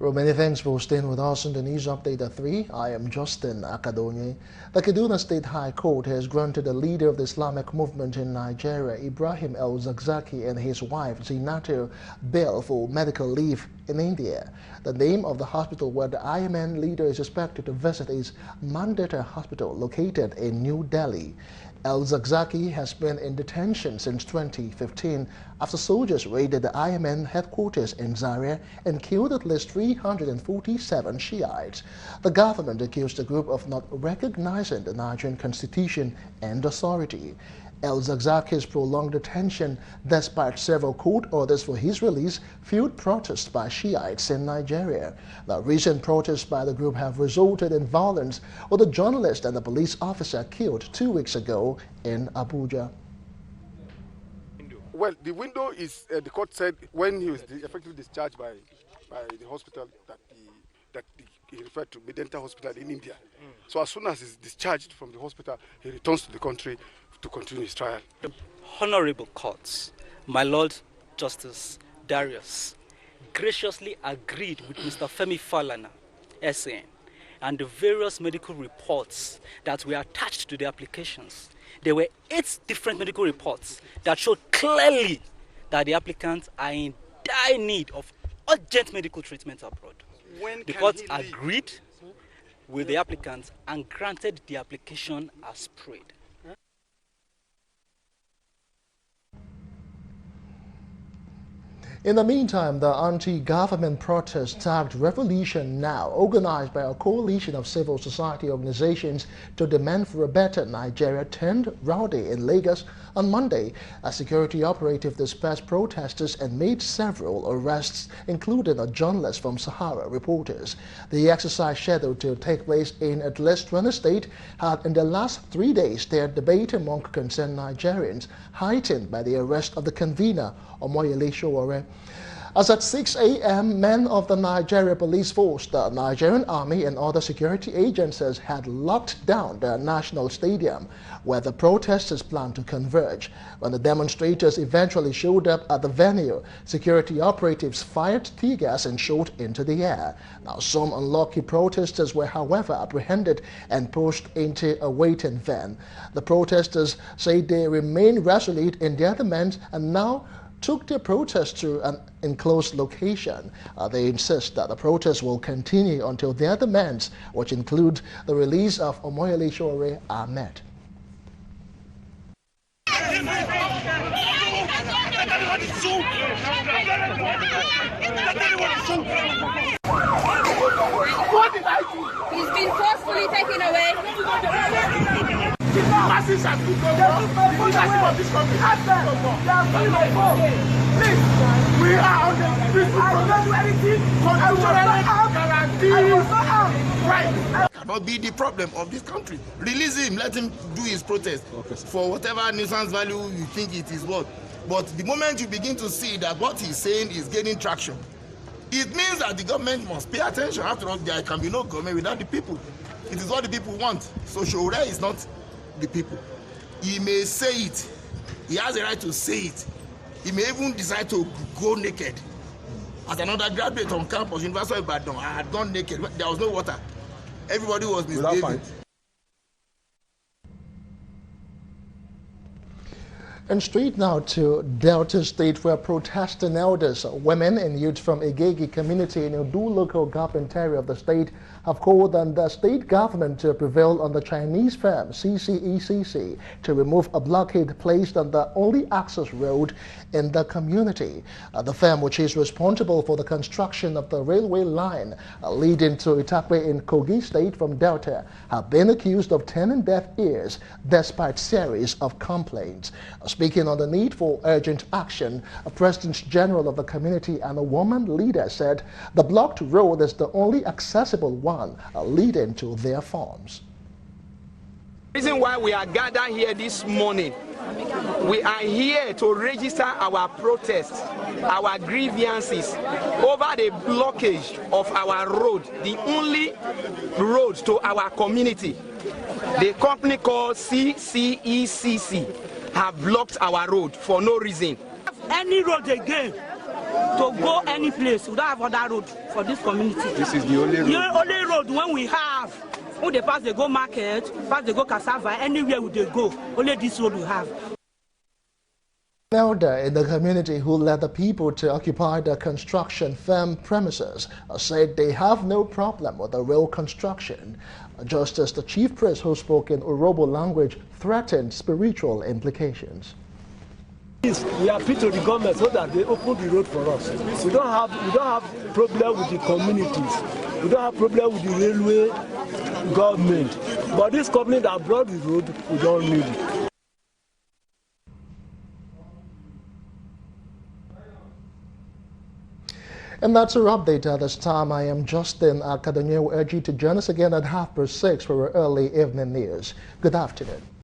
Well, many thanks for staying with us in the News Update at 3. I am Justin Akadonye. The Kaduna State High Court has granted the leader of the Islamic movement in Nigeria, Ibrahim El-Zakzaky, and his wife, Zinatu, bail for medical leave in India. The name of the hospital where the IMN leader is expected to visit is Mandata Hospital, located in New Delhi. El-Zakzaky has been in detention since 2015 after soldiers raided the IMN headquarters in Zaria and killed at least 347 Shiites. The government accused the group of not recognizing the Nigerian constitution and authority. El-Zakzaky's prolonged detention, despite several court orders for his release, fueled protests by Shiites in Nigeria. The recent protests by the group have resulted in violence, with a journalist and a police officer killed 2 weeks ago in Abuja. Well, the window is, the court said, when he was effectively discharged by the hospital that he referred to Medenta Hospital in India. So as soon as he's discharged from the hospital, he returns to the country to continue his trial. Honorable courts, my Lord Justice Darius graciously agreed with Mr. Femi Falana, SAN, and the various medical reports that were attached to the applications. There were 8 different medical reports that showed clearly that the applicants are in dire need of urgent medical treatment abroad. The court agreed with the applicants and granted the application as prayed. In the meantime, the anti-government protests tagged Revolution Now, organized by a coalition of civil society organizations to demand for a better Nigeria, turned rowdy in Lagos on Monday. A security operative dispersed protesters and made several arrests, including a journalist from Sahara Reporters. The exercise, scheduled to take place in at least 20 states, had in the last 3 days stirred debate among concerned Nigerians, heightened by the arrest of the convener, Omoyele Sowore. As at 6 a.m., men of the Nigeria Police Force, the Nigerian Army, and other security agencies had locked down the national stadium, where the protesters planned to converge. When the demonstrators eventually showed up at the venue, security operatives fired tear gas and shot into the air. Now, some unlucky protesters were, however, apprehended and pushed into a waiting van. The protesters say they remain resolute in their demands and now took their protest to an enclosed location. They insist that the protest will continue until their demands, which include the release of Omoyele Sowore, are met. He's been forcefully taken away. Masses have to go. The leadership of this country has them. They are very my fault. Please, we are on the peaceful protest. I will not do anything. I was not armed. Right. Cannot be the problem of this country. Release him, let him do his protest for whatever nuisance value you think it is worth. But the moment you begin to see that what he's saying is gaining traction, it means that the government must pay attention. After all, there can be no government without the people. It is what the people want. So Sowore is not the people. He may say it. He has a right to say it. He may even decide to go naked. As an undergraduate on campus, University of Ibadan, I had gone naked. There was no water. Everybody was misbehaving. And straight now to Delta State, where protesting elders, women and youth from Agege community in Udu local government area of the state have called on the state government to prevail on the Chinese firm CCECC to remove a blockade placed on the only access road in the community. The firm, which is responsible for the construction of the railway line leading to Itakpe in Kogi State from Delta, have been accused of turning deaf ears despite series of complaints. Speaking on the need for urgent action, a President General of the community and a woman leader said the blocked road is the only accessible one leading to their farms. The reason why we are gathered here this morning, we are here to register our protests, our grievances over the blockage of our road, the only road to our community. The company called CCECC have blocked our road for no reason. Any road again to go any place. We don't have other road for this community. This is the only road. The only road when we have. When they pass, they go market, pass, they go cassava, anywhere they go. Only this road we have. An elder in the community who led the people to occupy the construction firm premises said they have no problem with the road construction, just as the chief priest who spoke in Urobo language threatened spiritual implications. We appeal to the government so that they open the road for us. We don't have problem with the communities. We don't have problem with the railway government. But this company that brought the road, we don't need it. And that's our update at this time. I am Justin Akadonye. We urge you to join us again at 6:30 for our early evening news. Good afternoon.